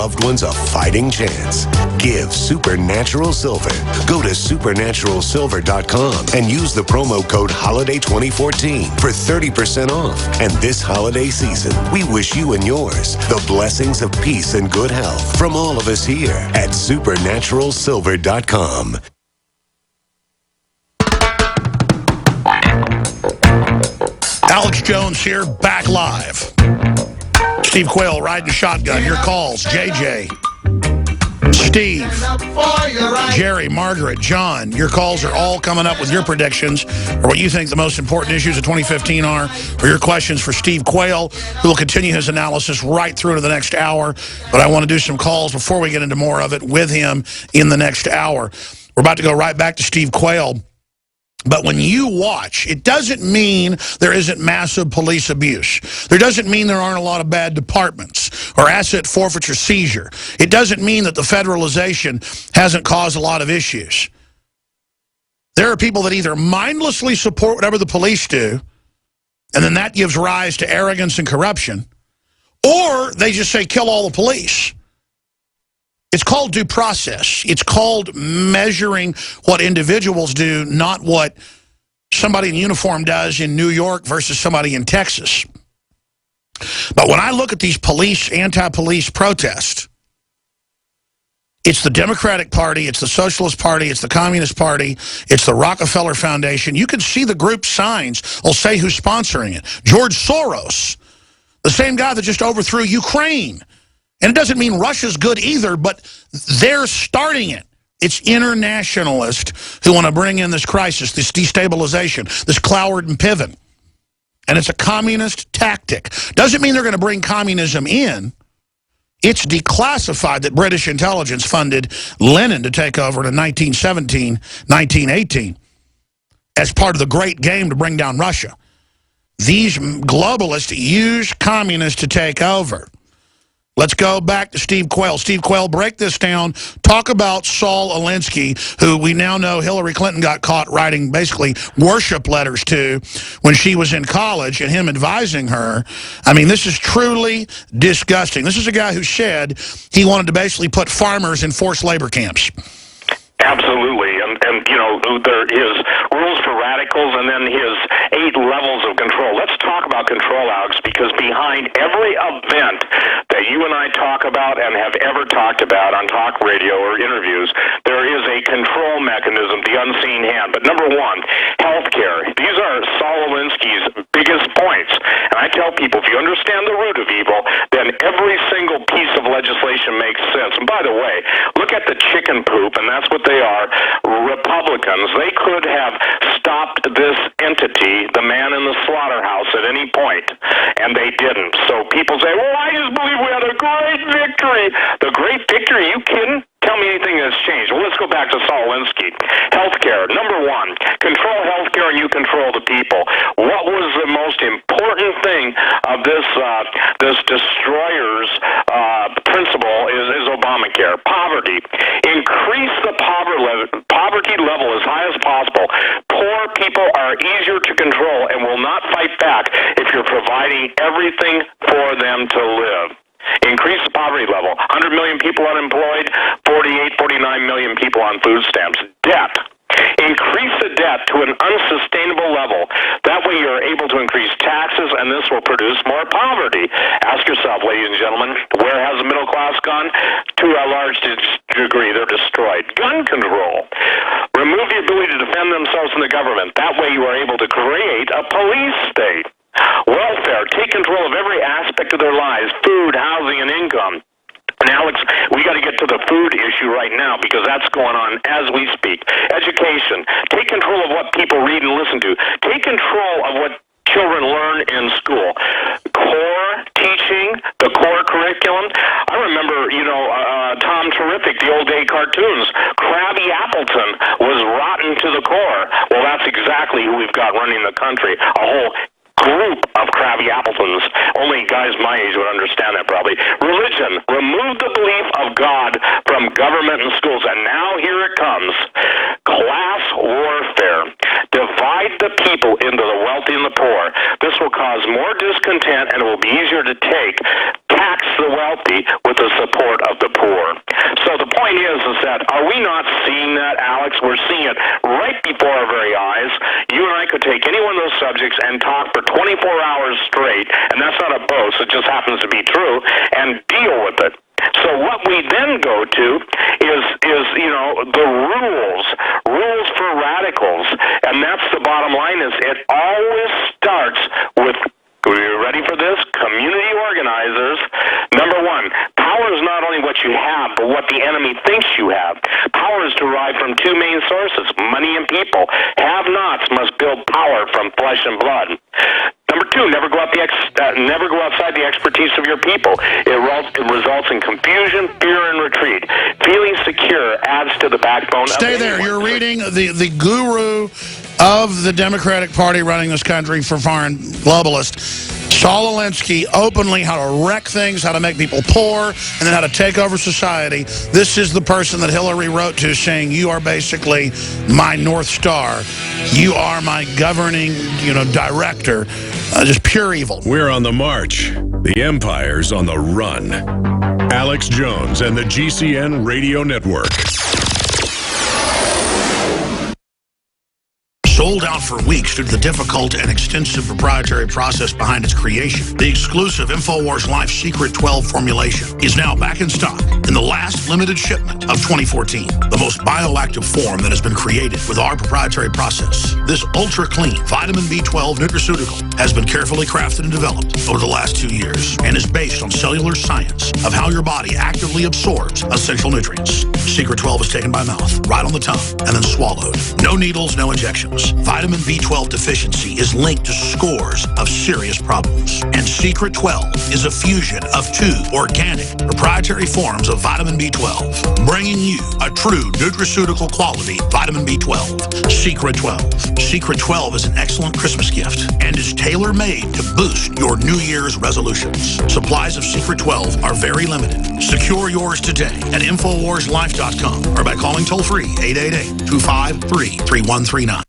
loved ones a fighting chance. Give Supernatural Silver. Go to supernaturalsilver.com and use the promo code HOLIDAY2014 for 30% off. And this holiday season, we wish you and yours the blessings of peace and good health from all of us here at supernaturalsilver.com. Alex Jones here, back live. Steve Quayle riding shotgun. Your calls, JJ, Steve, Jerry, Margaret, John. Your calls are all coming up with your predictions or what you think the most important issues of 2015 are, or your questions for Steve Quayle, who will continue his analysis right through to the next hour. But I want to do some calls before we get into more of it with him in the next hour. We're about to go right back to Steve Quayle. But when you watch, it doesn't mean there isn't massive police abuse. There doesn't mean there aren't a lot of bad departments or asset forfeiture seizure. It doesn't mean that the federalization hasn't caused a lot of issues. There are people that either mindlessly support whatever the police do, and then that gives rise to arrogance and corruption, or they just say, kill all the police. It's called due process. It's called measuring what individuals do, not what somebody in uniform does in New York versus somebody in Texas. But when I look at these police, anti-police protests, it's the Democratic Party, it's the Socialist Party, it's the Communist Party, it's the Rockefeller Foundation. You can see the group signs. Will say who's sponsoring it. George Soros, the same guy that just overthrew Ukraine. And it doesn't mean Russia's good either, but they're starting it. It's internationalists who want to bring in this crisis, this destabilization, this Cloward and Piven. And it's a communist tactic. Doesn't mean they're going to bring communism in. It's declassified that British intelligence funded Lenin to take over in 1917, 1918 as part of the great game to bring down Russia. These globalists use communists to take over. Let's go back to Steve Quayle. Steve Quayle, break this down. Talk about Saul Alinsky, who we now know Hillary Clinton got caught writing basically worship letters to when she was in college, and him advising her. I mean, this is truly disgusting. This is a guy who said he wanted to basically put farmers in forced labor camps. Absolutely, and you know, there is rules for radicals and then his 8 levels of control. Let's talk about control, Alex, because behind every event that you and I talk about and have ever talked about on talk radio or interviews, there is a control mechanism, the unseen hand. But number one, healthcare. These are Saul Alinsky's biggest points. And I tell people, if you understand the root of evil, then every single piece of legislation makes sense. And by the way, look at the chicken poop, and that's what they are, Republicans. They could have stopped this entity, the man in the slaughterhouse, at any point, and they didn't. So people say, well, I just believe we had a great victory. The great victory? You kidding? Tell me anything that's changed. Well, let's go back to Saul Alinsky. Healthcare. Number one, control healthcare and you control the people. What was the most important thing of this destroyer's principle is Obamacare. Poverty. Increase the poverty level as high as possible. Poor people are easier to control and will not fight back if you're providing everything for them to live. Increase the poverty level. 100 million people unemployed, 49 million people on food stamps. Debt. Increase the debt to an unsustainable level. That way you're able to increase taxes, and this will produce more poverty. Ask yourself, ladies and gentlemen, where has the middle class gone? To a large degree, they're destroyed. Gun control. Remove the ability to defend themselves from the government. That way you are able to create a police state. Welfare. Take control of every aspect of their lives. Food, housing, and income. And Alex, we got to get to the food issue right now because that's going on as we speak. Education. Take control of what people read and listen to. Take control of what children learn in school. Core teaching, the core curriculum. I remember, Tom Terrific, the old day cartoons. Krabby Appleton was rotten to the core. Well, that's exactly who we've got running the country. A whole group of Krabby Appletons. Only guys my age would understand that probably. Religion. Remove the belief of God from government and schools. And now here it comes. Class warfare. Divide the people into the wealthy and the poor. This will cause more discontent and it will be easier to tax the wealthy with the support of about the poor. So the point is that are we not seeing that, Alex? We're seeing it right before our very eyes. You and I could take any one of those subjects and talk for 24 hours straight, and that's not a boast, it just happens to be true, and deal with it. So what we then go to is the rules for radicals, and that's the bottom line. Is it always starts with, are you ready for this? Community organizers. Number one, power is not only what you have, but what the enemy thinks you have. Power is derived from two main sources: money and people. Have-nots must build power from flesh and blood. Number two, never go outside the expertise of your people. It results in confusion, fear, and retreat. Feeling secure adds to the backbone. Stay there. You're reading the guru of the Democratic Party running this country for foreign globalists, Saul Alinsky, openly how to wreck things, how to make people poor, and then how to take over society. This is the person that Hillary wrote to saying, you are basically my North Star. You are my governing, director. Just pure evil. We're on the march. The empire's on the run. Alex Jones and the GCN Radio Network. Sold out for weeks due to the difficult and extensive proprietary process behind its creation. The exclusive InfoWars Life Secret 12 formulation is now back in stock in the last limited shipment of 2014. The most bioactive form that has been created with our proprietary process. This ultra-clean vitamin B12 nutraceutical has been carefully crafted and developed over the last 2 years and is based on cellular science of how your body actively absorbs essential nutrients. Secret 12 is taken by mouth, right on the tongue, and then swallowed. No needles, no injections. Vitamin B12 deficiency is linked to scores of serious problems. And Secret 12 is a fusion of two organic, proprietary forms of vitamin B12, bringing you a true nutraceutical quality vitamin B12. Secret 12. Secret 12 is an excellent Christmas gift and is tailor-made to boost your New Year's resolutions. Supplies of Secret 12 are very limited. Secure yours today at InfoWarsLife.com or by calling toll-free 888-253-3139.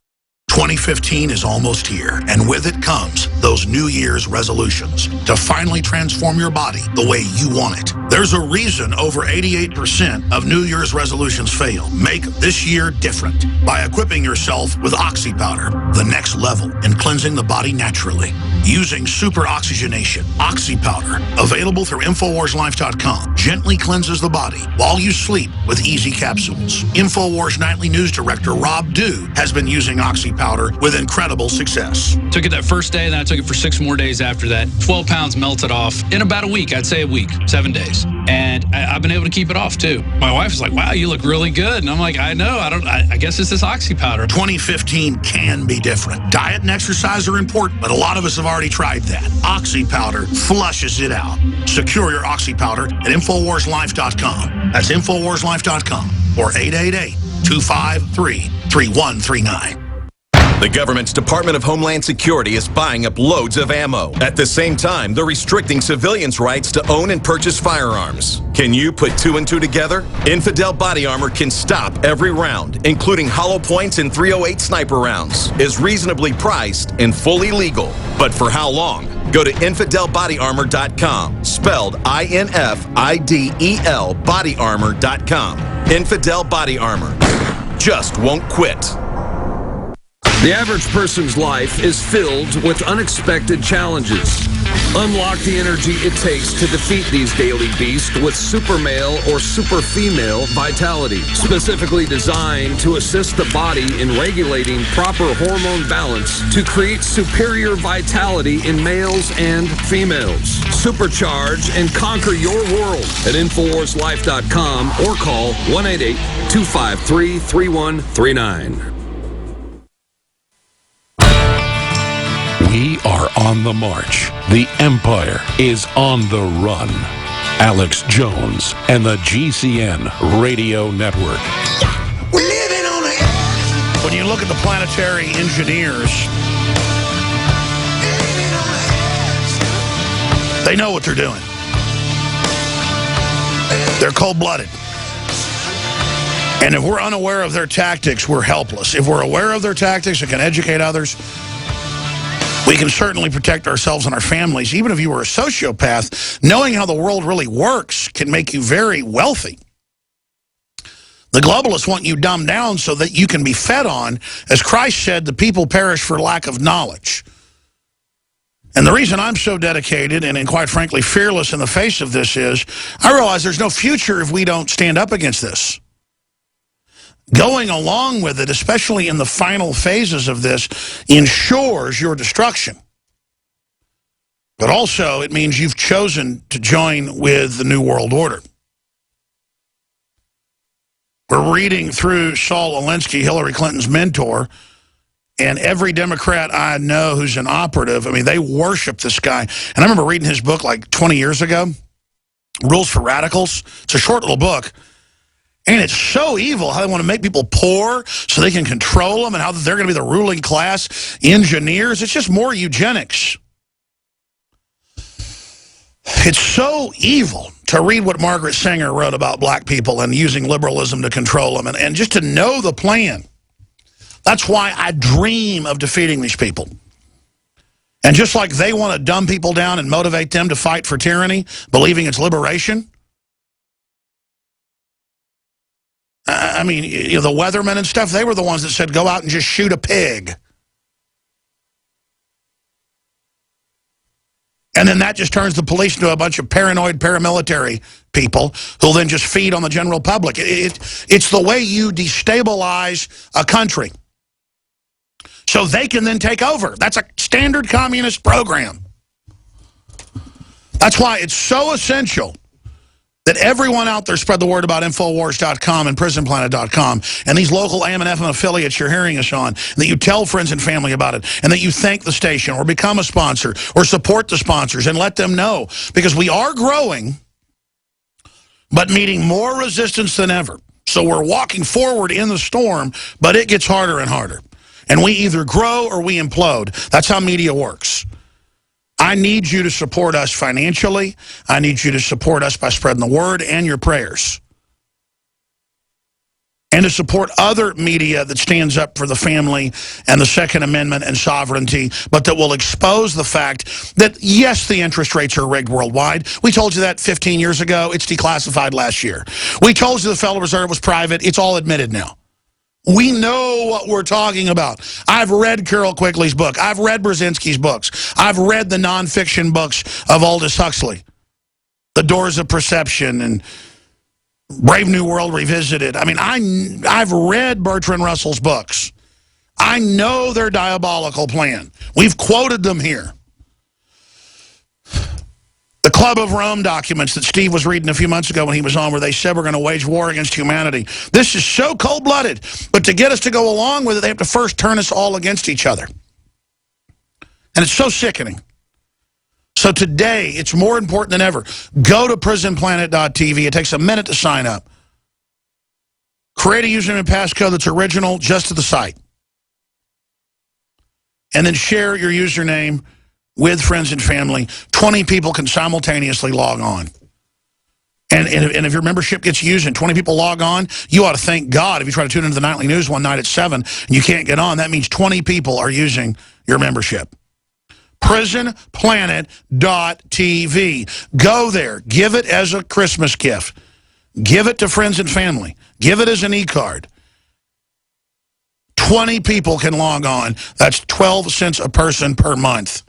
2015 is almost here, and with it comes those New Year's resolutions to finally transform your body the way you want it. There's a reason over 88% of New Year's resolutions fail. Make this year different by equipping yourself with Oxy Powder, the next level in cleansing the body naturally. Using super oxygenation, Oxy Powder, available through InfoWarsLife.com, gently cleanses the body while you sleep with easy capsules. InfoWars Nightly News Director Rob Dew has been using Oxy Powder with incredible success. Took it that first day, then I took it for 6 more days after that. 12 pounds melted off in about a week. I'd say a week, 7 days. And I've been able to keep it off too. My wife is like, wow, you look really good. And I'm like, I know, I guess it's this Oxy Powder. 2015 can be different. Diet and exercise are important, but a lot of us have already tried that. Oxy Powder flushes it out. Secure your Oxy Powder at InfoWarsLife.com. That's InfoWarsLife.com or 888-253-3139. The government's Department of Homeland Security is buying up loads of ammo. At the same time, they're restricting civilians' rights to own and purchase firearms. Can you put 2 and 2 together? Infidel Body Armor can stop every round, including hollow points and .308 sniper rounds, is reasonably priced and fully legal. But for how long? Go to InfidelBodyArmor.com, spelled INFIDEL bodyarmor.com. Infidel Body Armor. Just won't quit. The average person's life is filled with unexpected challenges. Unlock the energy it takes to defeat these daily beasts with super male or super female vitality, specifically designed to assist the body in regulating proper hormone balance to create superior vitality in males and females. Supercharge and conquer your world at InfoWarsLife.com or call 1-888-253-3139. We are on the march. The empire is on the run. Alex Jones and the GCN Radio Network. We're living on the edge. When you look at the planetary engineers, they know what they're doing. They're cold-blooded. And if we're unaware of their tactics, we're helpless. If we're aware of their tactics and can educate others, We can certainly protect ourselves and our families. Even if you were a sociopath, knowing how the world really works can make you very wealthy. The globalists want you dumbed down so that you can be fed on. As Christ said, the people perish for lack of knowledge. And the reason I'm so dedicated and quite frankly fearless in the face of this is I realize there's no future if we don't stand up against this. Going along with it, especially in the final phases of this, ensures your destruction. But also, it means you've chosen to join with the New World Order. We're reading through Saul Alinsky, Hillary Clinton's mentor, and every Democrat I know who's an operative, I mean, they worship this guy. And I remember reading his book like 20 years ago, Rules for Radicals. It's a short little book. And it's so evil how they want to make people poor so they can control them and how they're going to be the ruling class engineers. It's just more eugenics. It's so evil to read what Margaret Sanger wrote about black people and using liberalism to control them and just to know the plan. That's why I dream of defeating these people. And just like they want to dumb people down and motivate them to fight for tyranny, believing it's liberation. I mean, you know, the weathermen and stuff, they were the ones that said, go out and just shoot a pig. And then that just turns the police into a bunch of paranoid paramilitary people who'll then just feed on the general public. It's the way you destabilize a country so they can then take over. That's a standard communist program. That's why it's so essential that everyone out there spread the word about Infowars.com and PrisonPlanet.com and these local AM and FM affiliates you're hearing us on, and that you tell friends and family about it, and that you thank the station or become a sponsor or support the sponsors and let them know. Because we are growing, but meeting more resistance than ever. So we're walking forward in the storm, but it gets harder and harder. And we either grow or we implode. That's how media works. I need you to support us financially. I need you to support us by spreading the word and your prayers. And to support other media that stands up for the family and the Second Amendment and sovereignty, but that will expose the fact that, yes, the interest rates are rigged worldwide. We told you that 15 years ago. It's declassified last year. We told you the Federal Reserve was private. It's all admitted now. We know what we're talking about. I've read Carol Quigley's book. I've read Brzezinski's books. I've read the nonfiction books of Aldous Huxley. The Doors of Perception and Brave New World Revisited. I mean, I've read Bertrand Russell's books. I know their diabolical plan. We've quoted them here. The Club of Rome documents that Steve was reading a few months ago when he was on, where they said we're going to wage war against humanity. This is so cold-blooded. But to get us to go along with it, they have to first turn us all against each other. And it's so sickening. So today, it's more important than ever. Go to prisonplanet.tv. It takes a minute to sign up. Create a username and passcode that's original just to the site. And then share your username with friends and family. 20 people can simultaneously log on. And if your membership gets used and 20 people log on, you ought to thank God if you try to tune into the nightly news one night at 7 and you can't get on. That means 20 people are using your membership. PrisonPlanet.tv. Go there. Give it as a Christmas gift. Give it to friends and family. Give it as an e-card. 20 people can log on. That's 12 cents a person per month.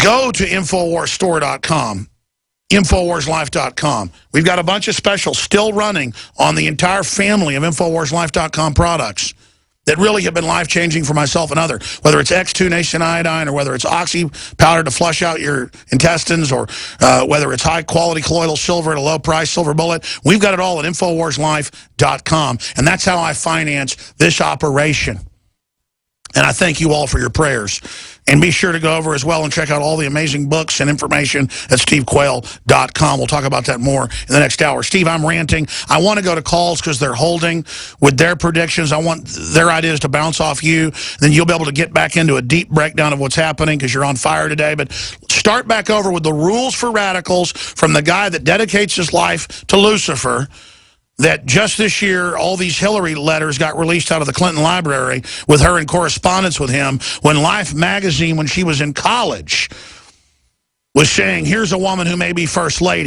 Go to InfoWarsStore.com, InfoWarsLife.com. We've got a bunch of specials still running on the entire family of InfoWarsLife.com products that really have been life-changing for myself and others, whether it's X2 Nation Iodine or whether it's Oxy powder to flush out your intestines or whether it's high-quality colloidal silver at a low price, silver bullet. We've got it all at InfoWarsLife.com, and that's how I finance this operation. And I thank you all for your prayers. And be sure to go over as well and check out all the amazing books and information at stevequayle.com. We'll talk about that more in the next hour. Steve, I'm ranting. I want to go to calls because they're holding with their predictions. I want their ideas to bounce off you. Then you'll be able to get back into a deep breakdown of what's happening because you're on fire today. But start back over with the rules for radicals from the guy that dedicates his life to Lucifer. that just this year, all these Hillary letters got released out of the Clinton library with her in correspondence with him, when Life magazine, when she was in college, was saying, here's a woman who may be first lady.